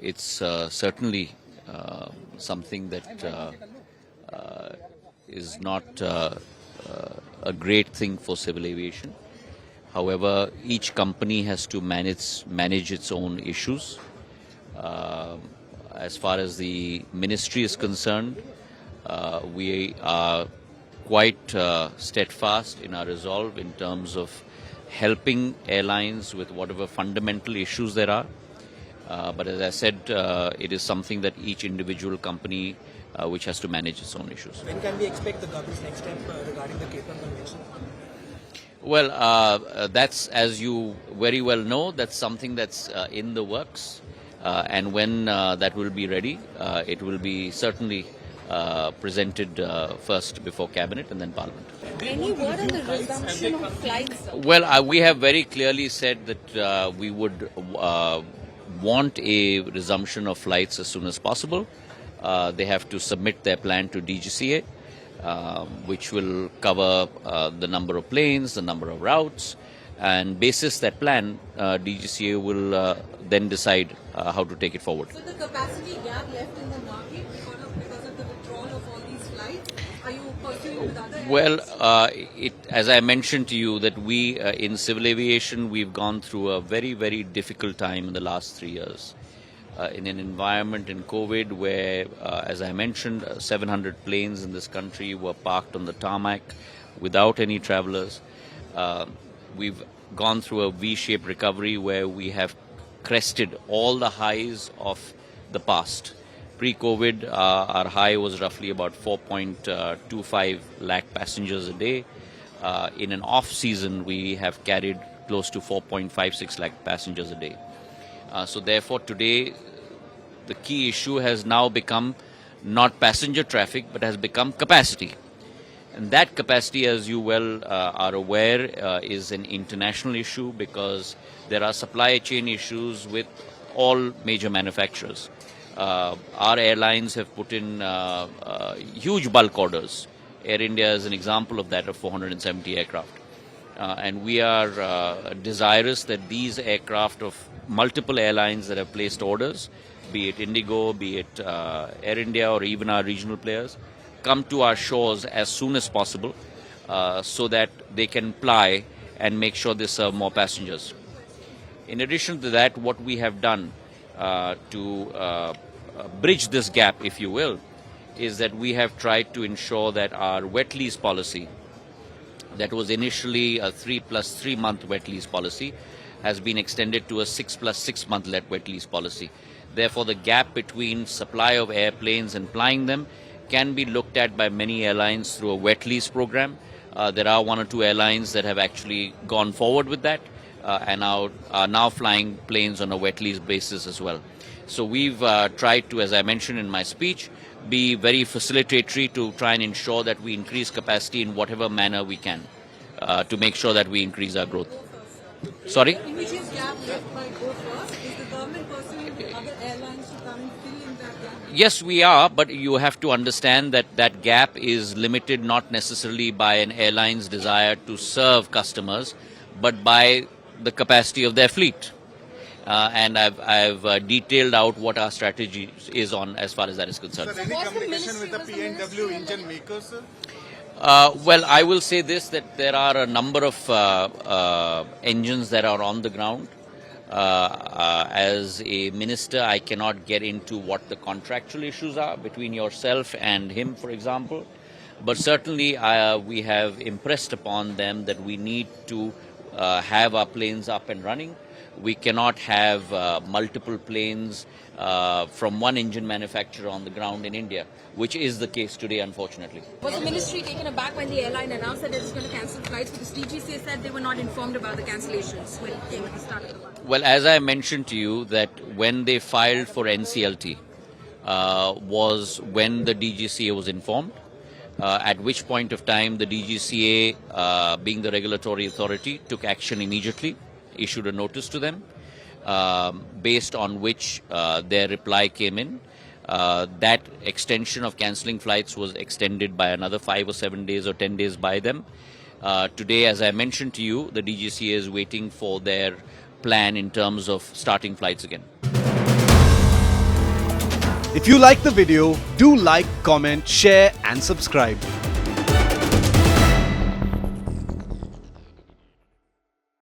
it's certainly something that is not a great thing for civil aviation. However, each company has to manage its own issues. As far as the ministry is concerned, we are quite steadfast in our resolve in terms of helping airlines with whatever fundamental issues there are. But as I said, it is something that each individual company which has to manage its own issues. When can we expect the government's next step regarding the Cape Town Convention? Well, that's, as you very well know, that's something that's in the works. And when that will be ready, it will be certainly presented first before Cabinet and then Parliament. Any word on the resumption of flights? Well, we have very clearly said that we would want a resumption of flights as soon as possible. They have to submit their plan to DGCA, which will cover the number of planes, the number of routes, and basis that plan, DGCA will then decide how to take it forward. So the capacity gap left in the market because of the withdrawal of all these flights, are you pursuing with other airlines? Well, as I mentioned to you, that we in civil aviation, we've gone through a very, very difficult time in the last 3 years. In an environment in COVID where, as I mentioned, 700 planes in this country were parked on the tarmac without any travelers. We've gone through a V-shaped recovery where we have crested all the highs of the past. Pre-COVID, our high was roughly about 4.25 lakh passengers a day. In an off-season, we have carried close to 4.56 lakh passengers a day. So therefore, today, the key issue has now become not passenger traffic, but has become capacity. And that capacity, as you well are aware, is an international issue because there are supply chain issues with all major manufacturers. Our airlines have put in huge bulk orders. Air India is an example of that, of 470 aircraft. And we are desirous that these aircraft of multiple airlines that have placed orders, be it Indigo, be it Air India or even our regional players, come to our shores as soon as possible so that they can ply and make sure they serve more passengers. In addition to that, what we have done to bridge this gap, if you will, is that we have tried to ensure that our wet lease policy, that was initially a 3+3 month wet lease policy, has been extended to a 6+6 month wet lease policy. Therefore, the gap between supply of airplanes and flying them can be looked at by many airlines through a wet lease program. There are 1 or 2 airlines that have actually gone forward with that and are now flying planes on a wet lease basis as well. So we've tried to, as I mentioned in my speech, be very facilitatory to try and ensure that we increase capacity in whatever manner we can to make sure that we increase our growth. Sorry? Which is gap left by go first? Is the government pursuing other airlines to come and fill in that gap? Yes, we are, but you have to understand that that gap is limited not necessarily by an airline's desire to serve customers, but by the capacity of their fleet. And I've detailed out what our strategy is on as far as that is concerned. Sir, any communication with the P&W engine makers, sir? Well, I will say this, that there are a number of engines that are on the ground. As a minister, I cannot get into what the contractual issues are between yourself and him, for example. But certainly we have impressed upon them that we need to have our planes up and running. We cannot have multiple planes from one engine manufacturer on the ground in India, which is the case today, unfortunately. Was the ministry taken aback when the airline announced that it was going to cancel flights because DGCA said they were not informed about the cancellations when it came at the start of the month? Well, as I mentioned to you, that when they filed for NCLT was when the DGCA was informed, at which point of time the DGCA, being the regulatory authority, took action immediately, issued a notice to them, based on which their reply came in. That extension of cancelling flights was extended by another 5 or 7 days or 10 days by them. Today, as I mentioned to you, the DGCA is waiting for their plan in terms of starting flights again. If you like the video, do like, comment, share and subscribe.